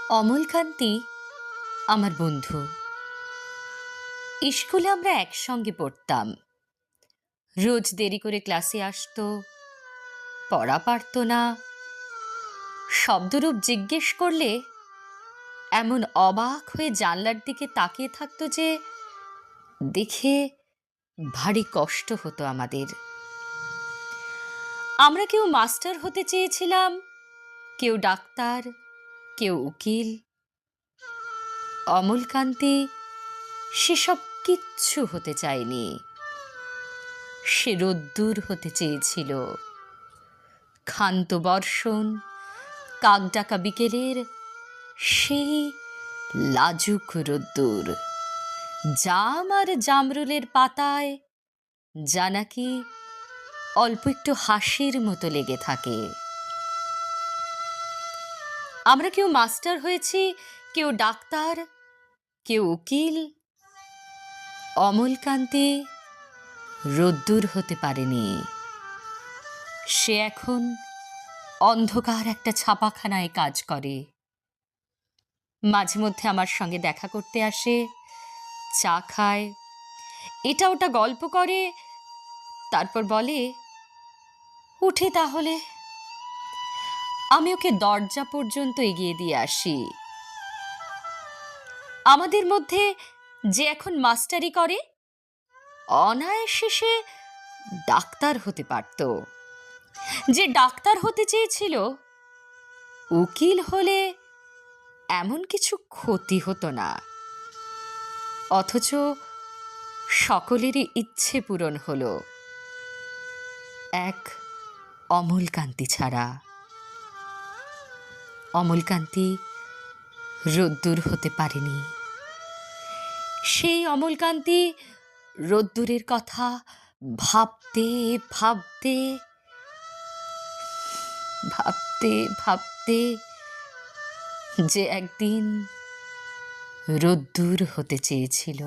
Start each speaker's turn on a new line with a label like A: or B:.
A: অমলকান্তি আমার বন্ধু। স্কুলে আমরা একসঙ্গে পড়তাম। রোজ দেরি করে ক্লাসে আসতো, পড়া পারত না। শব্দরূপ জিজ্ঞেস করলে এমন অবাক হয়ে জানলার দিকে তাকিয়ে থাকতো যে দেখে ভারী কষ্ট হতো আমাদের। আমরা কেউ মাস্টার হতে চেয়েছিলাম, কেউ ডাক্তার, কেউ উকিল। অমলকান্তি সেসব কিচ্ছু হতে চায়নি। সে রোদ্দুর হতে চেয়েছিল। ক্ষান্ত বর্ষণ, কাকডাকা বিকেলের সেই লাজুক রোদ্দুর, জাম আর জামরুলের পাতায় যা নাকি অল্প একটু হাসির মতো লেগে থাকে। আমরা কেউ মাস্টার হয়েছি, কেউ ডাক্তার, কেউ উকিল। অমলকান্তি রোদ্দুর হতে পারেনি। সে এখন অন্ধকার একটা ছাপাখানায় কাজ করে। মাঝে মধ্যে আমার সঙ্গে দেখা করতে আসে, চা খায়, এটা ওটা গল্প করে, তারপর বলে, উঠি তাহলে। আমি ওকে দরজা পর্যন্ত এগিয়ে দিয়ে আসি। আমাদের মধ্যে যে এখন মাস্টারি করে, অনায়াসে সে ডাক্তার হতে পারত। যে ডাক্তার হতে চেয়েছিল, উকিল হলে এমন কিছু ক্ষতি হতো না। অথচ সকলেরই ইচ্ছে পূরণ হলো, এক অমলকান্তি ছাড়া। অমলকান্তি রোদ্দুর হতে পারেনি। সেই অমলকান্তি রোদ্দুরের কথা ভাবতে ভাবতে ভাবতে ভাবতে যে একদিন রোদ্দুর হতে চেয়েছিল।